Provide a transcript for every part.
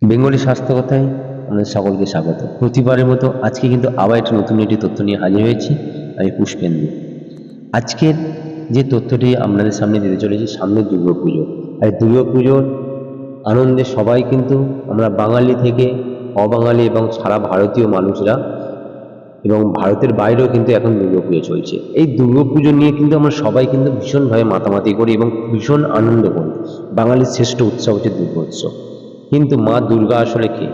Bengali স্বাস্থ্য কথায় আমাদের সকলকে স্বাগত। প্রতিবারের মতো আজকে কিন্তু আবার একটা নতুন একটি তথ্য নিয়ে হাজির হয়েছি। আমি পুষ্পেন্দু। আজকের যে তথ্যটি আপনাদের সামনে দিতে চলেছি, সামনে দুর্গাপুজো। আর দুর্গাপুজোর আনন্দে সবাই কিন্তু আমরা বাঙালি থেকে অবাঙালি এবং সারা ভারতীয় মানুষরা এবং ভারতের বাইরেও কিন্তু এখন দুর্গাপুজো চলছে। এই দুর্গাপুজো নিয়ে কিন্তু আমরা সবাই কিন্তু ভীষণভাবে মাতামাতি করি এবং ভীষণ আনন্দ করি। বাঙালির শ্রেষ্ঠ উৎসব হচ্ছে দুর্গোৎসব। কিন্তু মা দুর্গা আসলে কে?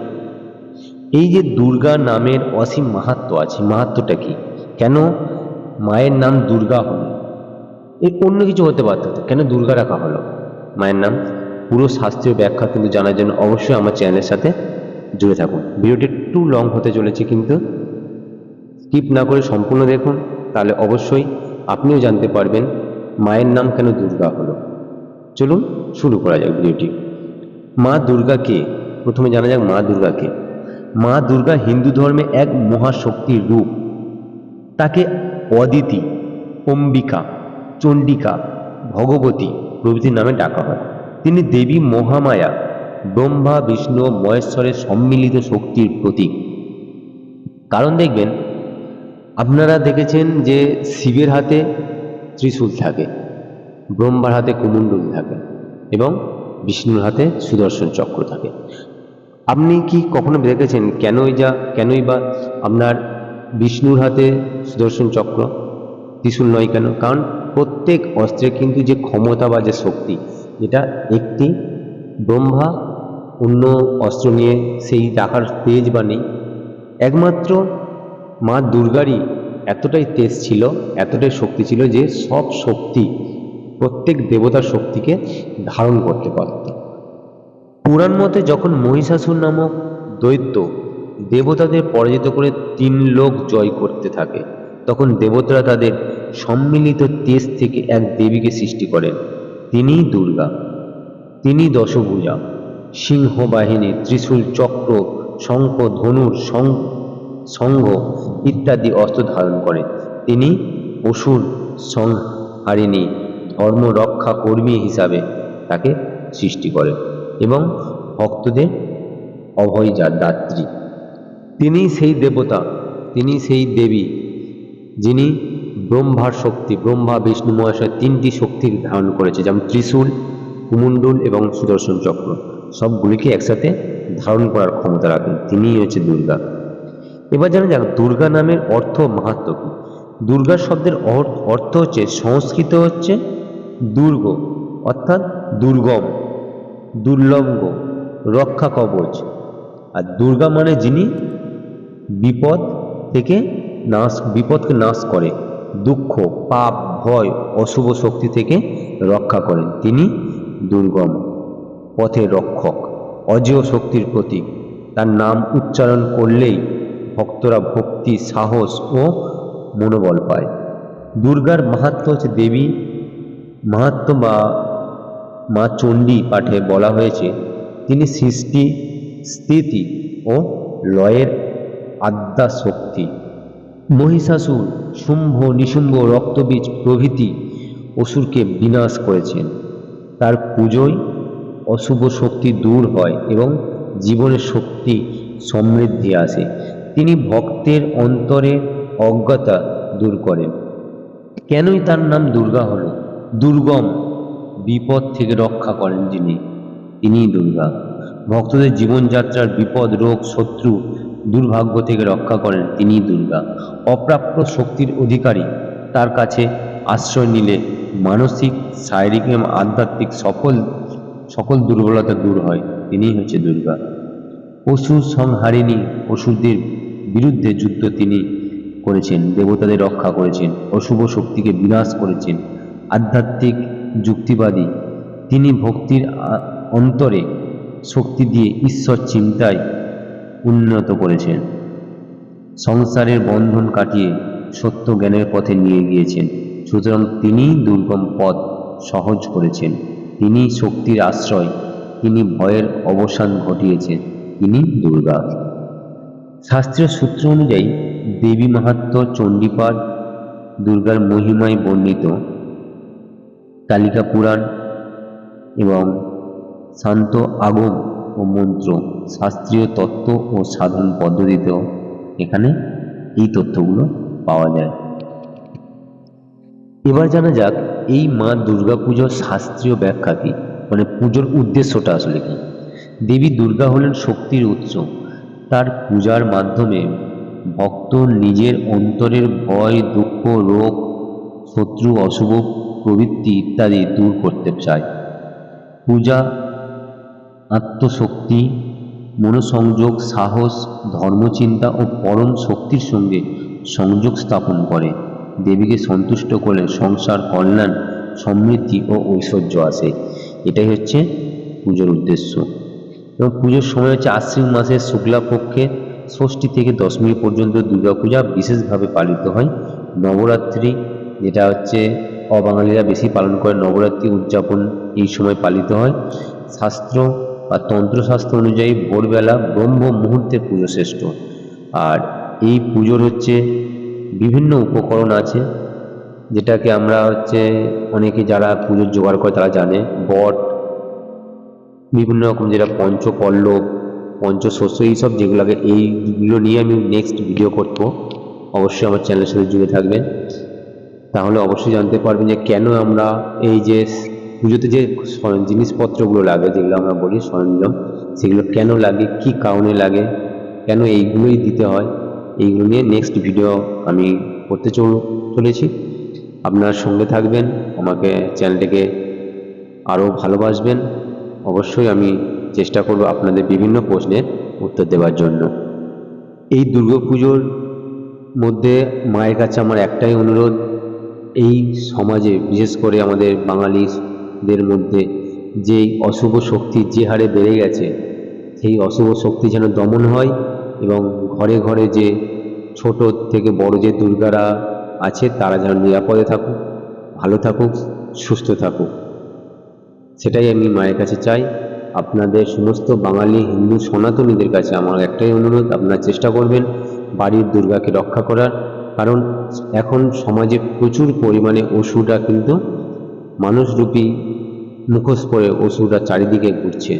এই যে দুর্গা নামের অসীম মাহাত্ম্য আছে, মাহাত্ম্যটা কি? কেন মায়ের নাম দুর্গা হলো? এর অন্য কিছু হতে পারত, কেন দুর্গা রাখা হলো মায়ের নাম? পুরো শাস্ত্রীয় ব্যাখ্যা কিন্তু জানার জন্য অবশ্যই আমার চ্যানেলের সাথে জুড়ে থাকুন। ভিডিওটি একটু লং হতে চলেছে, কিন্তু স্কিপ না করে সম্পূর্ণ দেখুন, তাহলে অবশ্যই আপনিও জানতে পারবেন মায়ের নাম কেন দুর্গা হলো। চলুন শুরু করা যাক ভিডিওটি। মা দুর্গা কে? প্রথমে জানা যাক মা দুর্গা কে। মা দুর্গা হিন্দু ধর্মে এক মহাশক্তির রূপ। তাকে অদিতি, অম্বিকা, চণ্ডিকা, ভগবতী প্রভৃতির নামে ডাকা হয়। তিনি দেবী মহামায়া, ব্রহ্মা বিষ্ণু মহেশ্বরের সম্মিলিত শক্তির প্রতীক। কারণ দেখবেন, আপনারা দেখেছেন যে শিবের হাতে ত্রিশূল থাকে, ব্রহ্মার হাতে কুমণ্ডল থাকে এবং বিষ্ণুর হাতে সুদর্শন চক্র থাকে। আপনি কি কখনো দেখেছেন কেনই বা আপনার বিষ্ণুর হাতে সুদর্শন চক্র, ত্রিশূল নয় কেন? কারণ প্রত্যেক অস্ত্রের কিন্তু যে ক্ষমতা বা যে শক্তি, যেটা একটি ব্রহ্মা অন্য অস্ত্র নিয়ে সেই রাখার তেজ বা নেই। একমাত্র মা দুর্গারই এতটাই তেজ ছিল, এতটাই শক্তি ছিল যে সব শক্তি, প্রত্যেক দেবতার শক্তিকে ধারণ করতে পারত। পুরাণ মতে যখন মহিষাসুর নামক দৈত্য দেবতাদের পরাজিত করে 3 লোক জয় করতে থাকে, তখন দেবতারা তাদের সম্মিলিত তেজ থেকে এক দেবীকে সৃষ্টি করেন। তিনিই দুর্গা। তিনি দশভুজা, সিংহ বাহিনী, ত্রিশূল, চক্র, শঙ্খ, ধনুর, শঙ্খ ইত্যাদি অস্ত্র ধারণ করেন। তিনি অসুর সংহারিণী, ধর্ম রক্ষা কর্মী হিসাবে তাকে সৃষ্টি করেন এবং ভক্তদের অভয়দাত্রী। তিনি সেই দেবতা, তিনি সেই দেবী যিনি ব্রহ্মার শক্তি, ব্রহ্মা বিষ্ণু মহেশ্বর 3টি শক্তি ধারণ করেছে, যেমন ত্রিশূল, কুমণ্ডল এবং সুদর্শন চক্র, সবগুলিকে একসাথে ধারণ করার ক্ষমতা রাখেন। তিনিই হচ্ছে দুর্গা। এবার জানা যাক দুর্গা নামের অর্থ মাহাত্ম্য কি। দুর্গা শব্দের অর্থ হচ্ছে, সংস্কৃত হচ্ছে দুর্গ অর্থাৎ দুর্গম, দুর্লঙ্গ, রক্ষা কবচ। আর দুর্গা মানে যিনি বিপদ থেকে বিপদকে নাশ করে, দুঃখ, পাপ, ভয়, অশুভ শক্তি থেকে রক্ষা করেন। তিনি দুর্গম, পথের রক্ষক, অজেয় শক্তির প্রতীক। তার নাম উচ্চারণ করলেই ভক্তরা ভক্তি, সাহস ও মনোবল পায়। দুর্গার মাহাত্ম্য হচ্ছে, দেবী মাহাত্ম্য বা মা চণ্ডী পাঠে বলা হয়েছে, তিনি সৃষ্টি, স্থিতি ও লয়ের আদ্যা শক্তি। মহিষাসুর, শুম্ভ, নিশুম্ভ, রক্তবীজ প্রভৃতি অসুরকে বিনাশ করেছেন। তার পুজোয় অশুভ শক্তি দূর হয় এবং জীবনের শক্তি সমৃদ্ধি আসে। তিনি ভক্তের অন্তরের অজ্ঞতা দূর করেন। কেনই তার নাম দুর্গা হলো? দুর্গম, বিপদ থেকে রক্ষা করেন যিনি, তিনিই দুর্গা। ভক্তদের জীবনযাত্রার বিপদ, রোগ, শত্রু, দুর্ভাগ্য থেকে রক্ষা করেন, তিনিই দুর্গা। অপ্রাপ্য শক্তির অধিকারী, তার কাছে আশ্রয় নিলে মানসিক, শারীরিক এবং আধ্যাত্মিক সকল দুর্বলতা দূর হয়, তিনিই হচ্ছে দুর্গা। অসুর সংহারিণী, অসুরদের বিরুদ্ধে যুদ্ধ তিনি করেছেন, দেবতাদের রক্ষা করেছেন, অশুভ শক্তিকে বিনাশ করেছেন। আধ্যাত্মিক যুক্তিবাদী, তিনি ভক্তির অন্তরে শক্তি দিয়ে ঈশ্বর চিন্তায় উন্নত করেছেন। সংসারের বন্ধন কাটিয়ে সত্য জ্ঞানের পথে নিয়ে গিয়েছেন। সুতরাং তিনি দুর্গম পথ সহজ করেছেন। তিনি শক্তির আশ্রয়, তিনি ভয়ের অবসান ঘটিয়েছেন, তিনি দুর্গা। শাস্ত্রীয় সূত্র অনুযায়ী দেবী মাহাত্ম্য চণ্ডীপাঠ দুর্গার মহিমায় বর্ণিত কালিকা পুরাণ এবং শান্ত আগম ও মন্ত্র, শাস্ত্রীয় তত্ত্ব ও সাধন পদ্ধতিতেও এখানে এই তথ্যগুলো পাওয়া যায়। এবার জানা যাক এই মা দুর্গা পুজোর শাস্ত্রীয় ব্যাখ্যা কি, মানে পুজোর উদ্দেশ্যটা আসলে কি। দেবী দুর্গা হলেন শক্তির উৎস। তার পূজার মাধ্যমে ভক্ত নিজের অন্তরের ভয়, দুঃখ, রোগ, শত্রু, অশুভ প্রবৃত্তি ইত্যাদি দূর করতে চায়। পূজা আত্মশক্তি, মনোসংযোগ, সাহস, ধর্মচিন্তা ও পরম শক্তির সঙ্গে সংযোগ স্থাপন করে। দেবীকে সন্তুষ্ট করলে সংসার, কল্যাণ, সমৃদ্ধি ও ঐশ্বর্য আসে। এটাই হচ্ছে পুজোর উদ্দেশ্য। এবং পুজোর সময় হচ্ছে আশ্বিন মাসের শুক্লাপক্ষে ষষ্ঠী থেকে দশমী পর্যন্ত দুর্গাপূজা বিশেষভাবে পালিত হয়। নবরাত্রি, যেটা হচ্ছে অবাঙালিরা বেশি পালন করে, নবরাত্রি উদযাপন এই সময় পালিত হয়। শাস্ত্র বা তন্ত্রশাস্ত্র অনুযায়ী ভোরবেলা ব্রহ্ম মুহূর্তে পুজো শ্রেষ্ঠ। আর এই পুজোর হচ্ছে বিভিন্ন উপকরণ আছে, যেটাকে আমরা হচ্ছে অনেকে যারা পুজোর জোগাড় করে তারা জানে। বট, বিভিন্ন রকম যেটা পঞ্চপল্লব, পঞ্চশস্য, এইসব যেগুলো লাগে, এইগুলো নিয়ে আমি নেক্সট ভিডিও করব। অবশ্যই আমার চ্যানেলের সাথে জুড়ে থাকবেন, তাহলে অবশ্যই জানতে পারবেন যে কেন আমরা এই যে পুজোতে যে জিনিসপত্রগুলো লাগে, যেগুলো আমরা বলি সরঞ্জাম, সেগুলো কেন লাগে, কি কারণে লাগে, কেন এইগুলোই দিতে হয়, এইগুলো নিয়ে নেক্সট ভিডিও আমি করতে চলেছি। আপনার সঙ্গে থাকবেন, আমাকে চ্যানেলটিকে আরও ভালোবাসবেন। অবশ্যই আমি চেষ্টা করব আপনাদের বিভিন্ন প্রশ্নের উত্তর দেওয়ার জন্য। এই দুর্গাপুজোর মধ্যে মায়ের কাছে আমার একটাই অনুরোধ, এই সমাজে বিশেষ করে আমাদের বাঙালিদের মধ্যে যে অশুভ শক্তি যে হারে বেড়ে গেছে, সেই অশুভ শক্তি যেন দমন হয় এবং ঘরে ঘরে যে ছোট থেকে বড় যে দুর্গারা আছে তারা যেন নিরাপদে থাকুক, ভালো থাকুক, সুস্থ থাকুক, সেটাই আমি মায়ের কাছে চাই। আপনাদের সমস্ত বাঙালি হিন্দু সনাতনীদের কাছে আমার একটাই অনুরোধ, আপনারা চেষ্টা করবেন বাড়ির দুর্গাকে রক্ষা করার। কারণ এখন সমাজে প্রচুর পরিমাণে অসুররা কিন্তু মানুষরূপী মুখোশ পরে অসুররা চারিদিকে ঘুরছে।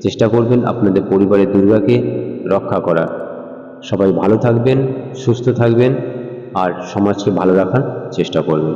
চেষ্টা করবেন আপনাদের পরিবারের দুর্গাকে রক্ষা করার। সবাই ভালো থাকবেন, সুস্থ থাকবেন আর সমাজকে ভালো রাখার চেষ্টা করবেন।